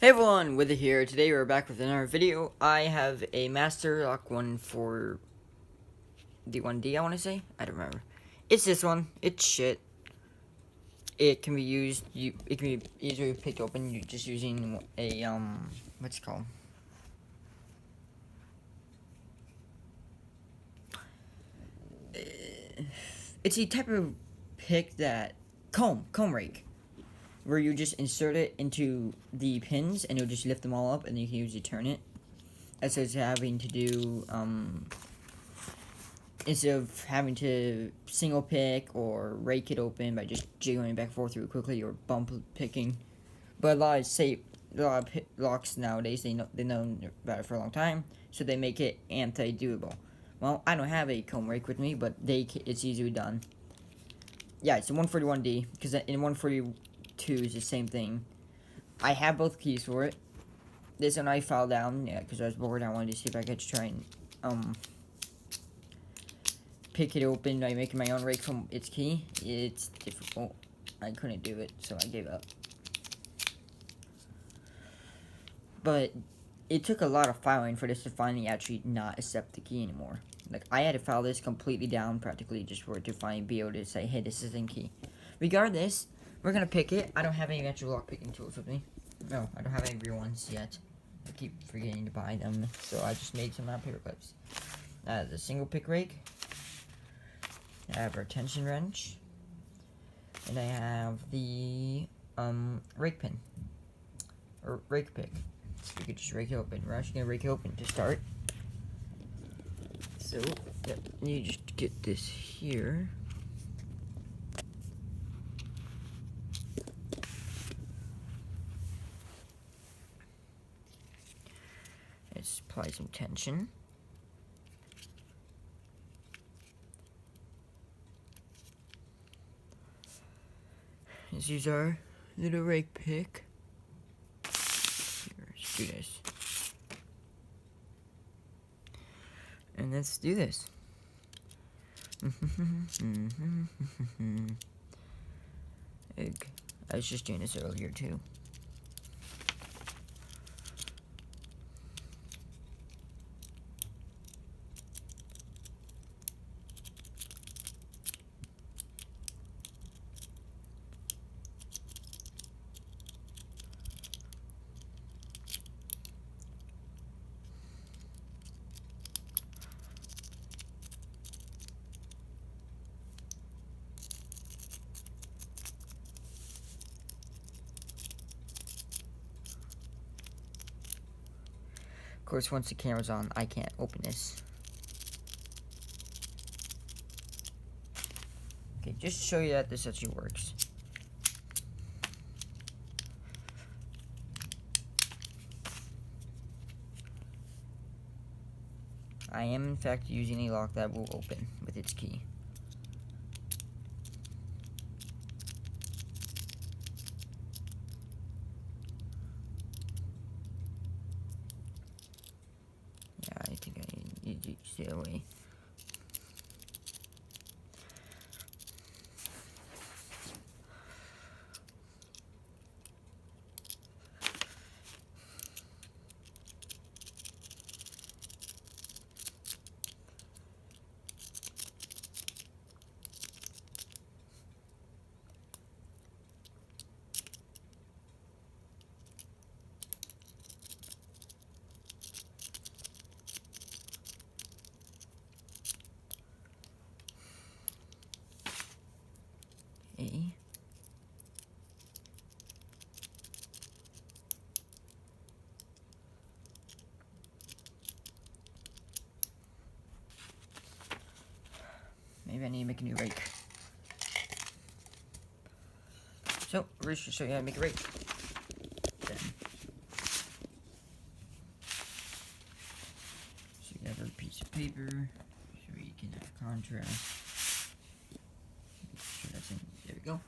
Hey everyone, Wither here. Today we're back with another video. I have a Master Lock one for the 1D, I want to say. I don't remember. It's this one. It's shit. It can be used, it can be easily picked open just using a, what's it called? It's a type of pick that, comb rake. Where you just insert it into the pins and you'll just lift them all up and you can usually turn it. Instead of having to do, instead of having to single pick or rake it open by just jiggling it back and forth really quickly or bump picking. But a lot of locks nowadays, they know about it for a long time, so they make it anti-doable. Well, I don't have a comb rake with me, but it's easily done. Yeah, it's a 141D, because in 142 is the same thing. I have both keys for it. This one I fell down, yeah, because I was bored. I wanted to see if I could try and, pick it open by making my own rake from its key. It's difficult. I couldn't do it, so I gave up. But it took a lot of filing for this to finally actually not accept the key anymore. Like, I had to file this completely down practically just for it to finally be able to say, hey, this isn't key. Regardless, we're gonna pick it. I don't have any actual lock picking tools with me. No, I don't have any real ones yet. I keep forgetting to buy them, so I just made some out of paper clips. The single pick rake. I have our tension wrench. And I have the rake pin. Or rake pick. So we could just rake it open. We're actually gonna rake it open to start. So, yep, you just get this here. Let's apply some tension. Let's use our little rake pick. Here, let's do this. And let's do this. Egg. I was just doing this earlier too. Of course, once the camera's on, I can't open this. Okay, just to show you that this actually works. I am, in fact, using a lock that will open with its key. Yeah, I think I need to stay away. Okay. Maybe I need to make a new rake. So, we're just going to show you how to make a rake. Then. So you have a piece of paper, so you can have contrast. Make sure that's in. There we go.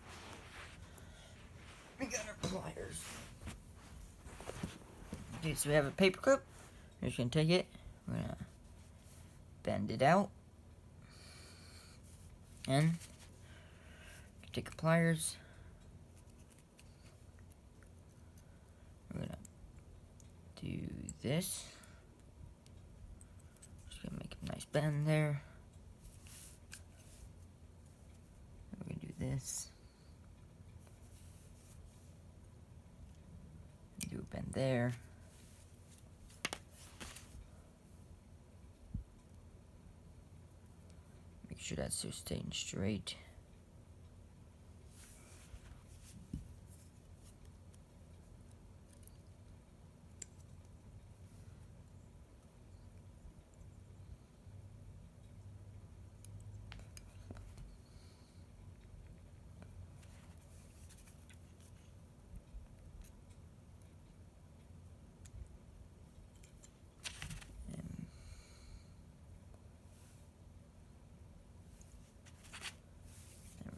We got our pliers. Okay, so we have a paper clip. We're just going to take it. We're going to bend it out. And take the pliers. We're gonna this. Just gonna make a nice bend there. We're gonna do this. Do a bend there. Make sure that's still staying straight.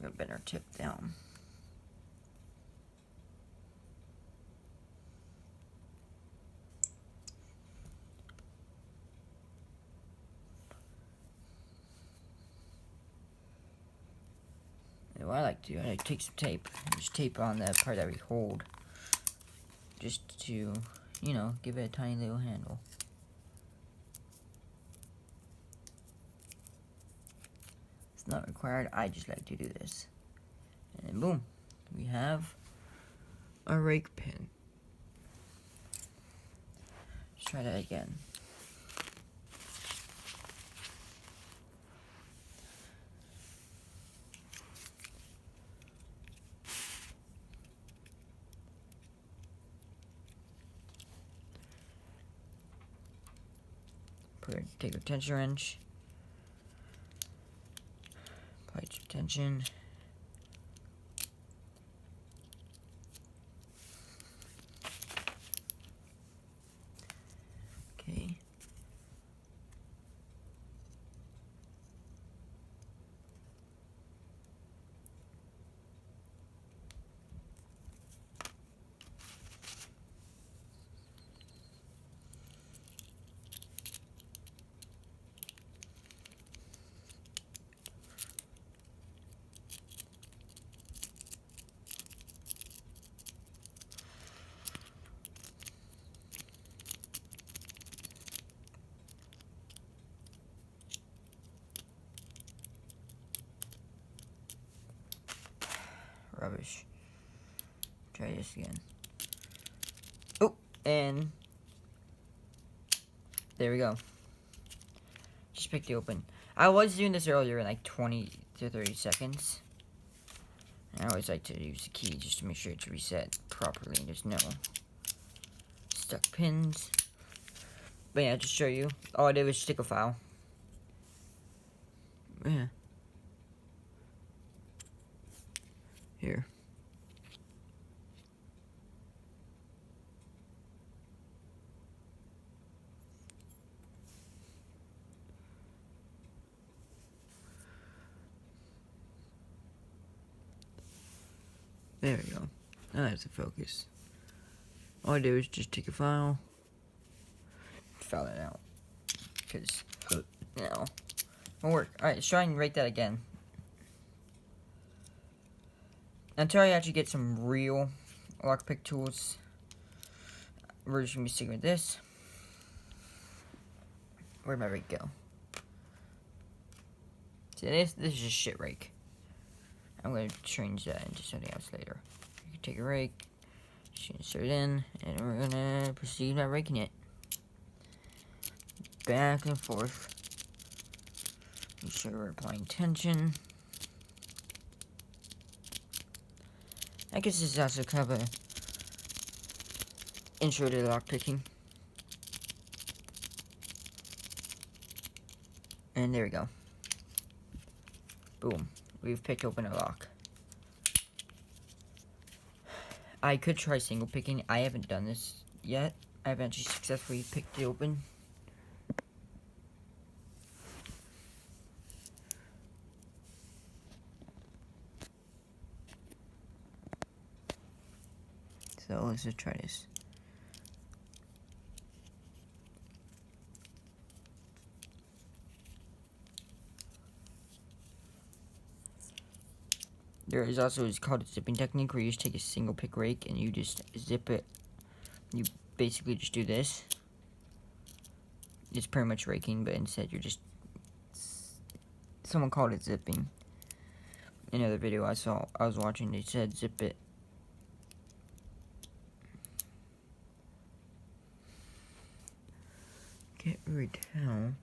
We're gonna bend our tip down. And what I like to do, I take some tape, just tape on the part that we hold, just to, you know, give it a tiny little handle. It's not required, I just like to do this. And then boom, we have a rake pin. Let's try that again. Take a tension wrench, apply some tension. Okay. Rubbish. Try this again. Oh, and there we go. Just picked it open. I was doing this earlier in like 20 to 30 seconds. I always like to use the key just to make sure it's reset properly and there's no stuck pins. But yeah, just show you. All I did was stick a file. Yeah. Here. There we go. Now that's the focus. All I do is just take a file, file it out, because you know, it'll work. All right, let's try and rake that again. Until I actually get some real lockpick tools, we're just gonna be sticking with this. Where'd my rake go? See, this is just shit rake. I'm gonna change that into something else later. You can take a rake, just insert it in, and we're gonna proceed by raking it. Back and forth. Make sure we're applying tension. I guess this is also kind of a intro to lockpicking. And there we go. Boom. We've picked open a lock. I could try single picking. I haven't done this yet. I haven't actually successfully picked it open. So let's just try this. There is also, it's called a zipping technique, where you just take a single pick rake and you just zip it. You basically just do this. it's pretty much raking, but instead you're just, someone called it zipping. Another video I was watching, they said zip it. Can't really tell.